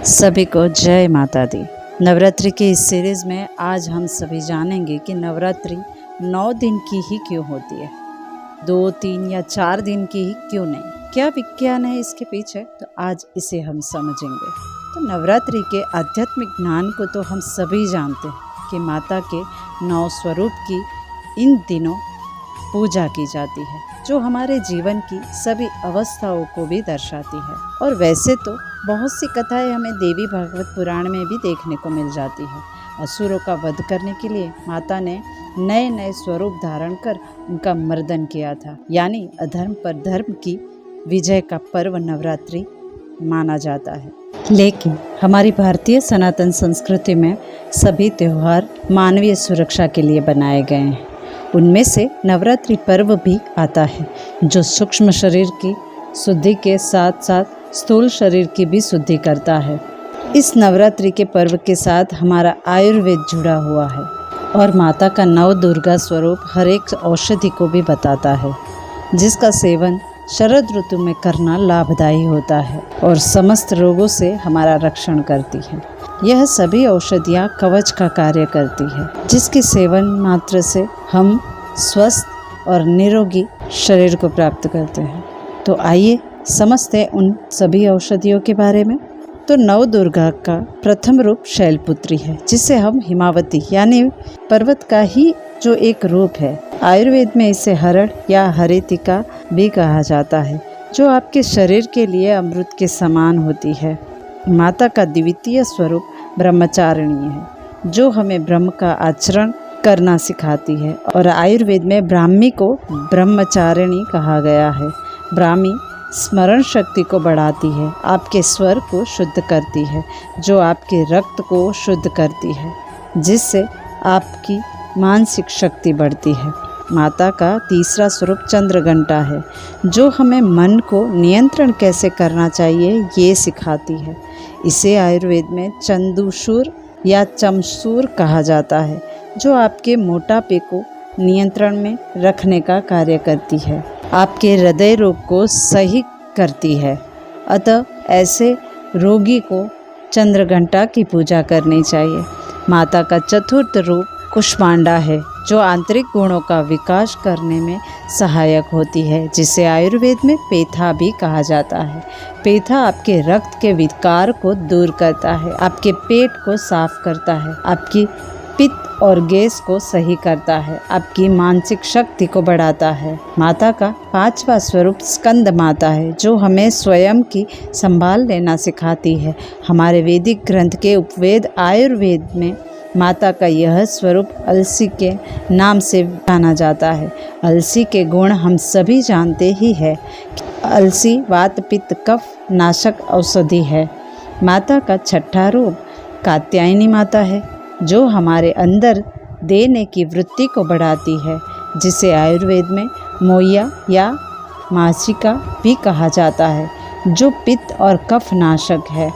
सभी को जय माता दी। नवरात्रि के इस सीरीज़ में आज हम सभी जानेंगे कि नवरात्रि 9 दिन की ही क्यों होती है, 2, 3 या 4 दिन की ही क्यों नहीं। क्या विज्ञान है इसके पीछे, तो आज इसे हम समझेंगे। तो नवरात्रि के आध्यात्मिक ज्ञान को तो हम सभी जानते हैं कि माता के 9 स्वरूप की इन दिनों पूजा की जाती है, जो हमारे जीवन की सभी अवस्थाओं को भी दर्शाती है। और वैसे तो बहुत सी कथाएं हमें देवी भागवत पुराण में भी देखने को मिल जाती है। असुरों का वध करने के लिए माता ने नए नए स्वरूप धारण कर उनका मर्दन किया था, यानी अधर्म पर धर्म की विजय का पर्व नवरात्रि माना जाता है। लेकिन हमारी भारतीय सनातन संस्कृति में सभी त्यौहार मानवीय सुरक्षा के लिए बनाए गए हैं। उनमें से नवरात्रि पर्व भी आता है, जो सूक्ष्म शरीर की शुद्धि के साथ साथ स्थूल शरीर की भी शुद्धि करता है। इस नवरात्रि के पर्व के साथ हमारा आयुर्वेद जुड़ा हुआ है और माता का नव दुर्गा स्वरूप हर एक औषधि को भी बताता है, जिसका सेवन शरद ऋतु में करना लाभदायी होता है और समस्त रोगों से हमारा रक्षण करती है। यह सभी औषधियाँ कवच का कार्य करती है, जिसके सेवन मात्र से हम स्वस्थ और निरोगी शरीर को प्राप्त करते हैं। तो आइए समझते हैं उन सभी औषधियों के बारे में। तो नव दुर्गा का प्रथम रूप शैलपुत्री है, जिसे हम हिमावती यानी पर्वत का ही जो एक रूप है। आयुर्वेद में इसे हरण या हरितिका भी कहा जाता है, जो आपके शरीर के लिए अमृत के समान होती है। माता का द्वितीय स्वरूप ब्रह्मचारिणी है, जो हमें ब्रह्म का आचरण करना सिखाती है और आयुर्वेद में ब्राह्मी को ब्रह्मचारिणी कहा गया है। ब्राह्मी स्मरण शक्ति को बढ़ाती है, आपके स्वर को शुद्ध करती है, जो आपके रक्त को शुद्ध करती है, जिससे आपकी मानसिक शक्ति बढ़ती है। माता का तीसरा स्वरूप चंद्रघंटा है, जो हमें मन को नियंत्रण कैसे करना चाहिए ये सिखाती है। इसे आयुर्वेद में चंदूशूर या चमसूर कहा जाता है, जो आपके मोटापे को नियंत्रण में रखने का कार्य करती है, आपके हृदय रोग को सही करती है। अतः ऐसे रोगी को चंद्रघंटा की पूजा करनी चाहिए। माता का चतुर्थ रूप कुष्मांडा है, जो आंतरिक गुणों का विकास करने में सहायक होती है, जिसे आयुर्वेद में पेथा भी कहा जाता है। पेथा आपके रक्त के विकार को दूर करता है, आपके पेट को साफ करता है, आपकी पित्त और गैस को सही करता है, आपकी मानसिक शक्ति को बढ़ाता है। माता का पांचवा स्वरूप स्कंद माता है, जो हमें स्वयं की संभाल लेना सिखाती है। हमारे वैदिक ग्रंथ के उपवेद आयुर्वेद में माता का यह स्वरूप अलसी के नाम से जाना जाता है। अलसी के गुण हम सभी जानते ही हैं। अलसी वात पित्त कफ नाशक औषधि है। माता का छठा रूप कात्यायनी माता है, जो हमारे अंदर देने की वृत्ति को बढ़ाती है, जिसे आयुर्वेद में मोया या मासिका भी कहा जाता है, जो पित्त और कफ नाशक है।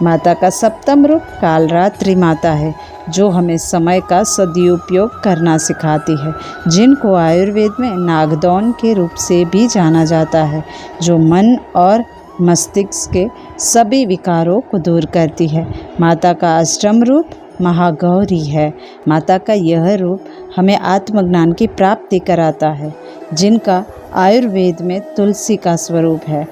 माता का सप्तम रूप कालरात्रि माता है, जो हमें समय का सदुपयोग करना सिखाती है, जिनको आयुर्वेद में नागदौन के रूप से भी जाना जाता है, जो मन और मस्तिष्क के सभी विकारों को दूर करती है। माता का अष्टम रूप महागौरी है। माता का यह रूप हमें आत्मज्ञान की प्राप्ति कराता है, जिनका आयुर्वेद में तुलसी का स्वरूप है।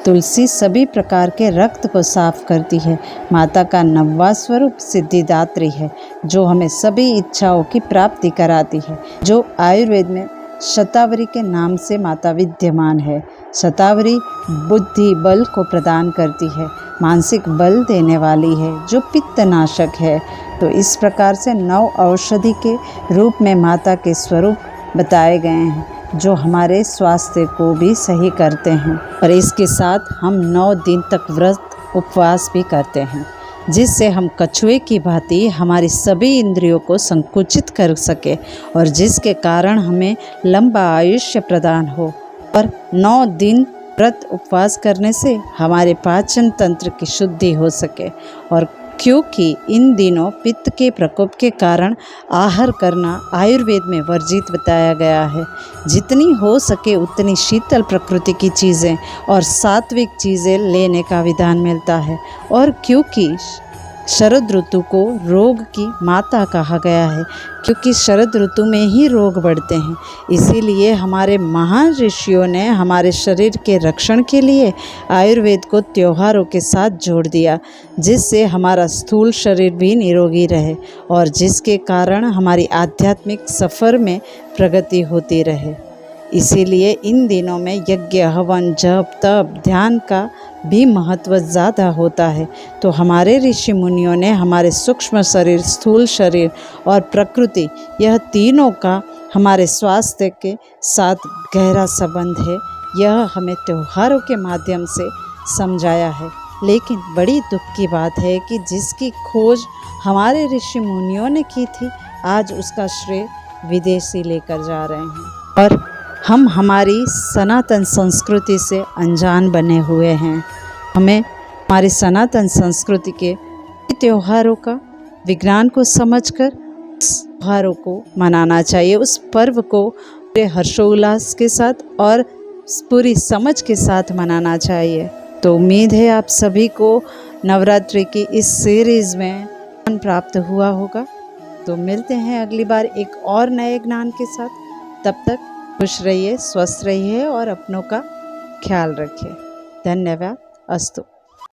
तुलसी सभी प्रकार के रक्त को साफ करती है। माता का नववा स्वरूप सिद्धिदात्री है, जो हमें सभी इच्छाओं की प्राप्ति कराती है, जो आयुर्वेद में शतावरी के नाम से माता विद्यमान है। शतावरी बुद्धि बल को प्रदान करती है, मानसिक बल देने वाली है, जो पित्तनाशक है। तो इस प्रकार से 9 औषधि के रूप में माता के स्वरूप बताए गए हैं, जो हमारे स्वास्थ्य को भी सही करते हैं। और इसके साथ हम 9 दिन तक व्रत उपवास भी करते हैं, जिससे हम कछुए की भांति हमारी सभी इंद्रियों को संकुचित कर सके और जिसके कारण हमें लंबा आयुष्य प्रदान हो। और 9 दिन व्रत उपवास करने से हमारे पाचन तंत्र की शुद्धि हो सके और क्योंकि इन दिनों पित्त के प्रकोप के कारण आहार करना आयुर्वेद में वर्जित बताया गया है। जितनी हो सके उतनी शीतल प्रकृति की चीज़ें और सात्विक चीज़ें लेने का विधान मिलता है। और क्योंकि शरद ऋतु को रोग की माता कहा गया है, क्योंकि शरद ऋतु में ही रोग बढ़ते हैं, इसीलिए हमारे महान ऋषियों ने हमारे शरीर के रक्षण के लिए आयुर्वेद को त्योहारों के साथ जोड़ दिया, जिससे हमारा स्थूल शरीर भी निरोगी रहे और जिसके कारण हमारी आध्यात्मिक सफ़र में प्रगति होती रहे। इसीलिए इन दिनों में यज्ञ, हवन, जप, तप, ध्यान का भी महत्व ज़्यादा होता है। तो हमारे ऋषि मुनियों ने हमारे सूक्ष्म शरीर, स्थूल शरीर और प्रकृति, यह तीनों का हमारे स्वास्थ्य के साथ गहरा संबंध है, यह हमें त्योहारों के माध्यम से समझाया है। लेकिन बड़ी दुख की बात है कि जिसकी खोज हमारे ऋषि मुनियों ने की थी, आज उसका श्रेय विदेशी लेकर जा रहे हैं और हम हमारी सनातन संस्कृति से अनजान बने हुए हैं। हमें हमारी सनातन संस्कृति के त्योहारों का विज्ञान को समझकर उस त्योहारों को मनाना चाहिए, उस पर्व को पूरे हर्षोल्लास के साथ और पूरी समझ के साथ मनाना चाहिए। तो उम्मीद है आप सभी को नवरात्रि की इस सीरीज़ में ज्ञान प्राप्त हुआ होगा। तो मिलते हैं अगली बार एक और नए ज्ञान के साथ। तब तक खुश रहिए, स्वस्थ रहिए और अपनों का ख्याल रखिए। धन्यवाद। अस्तु।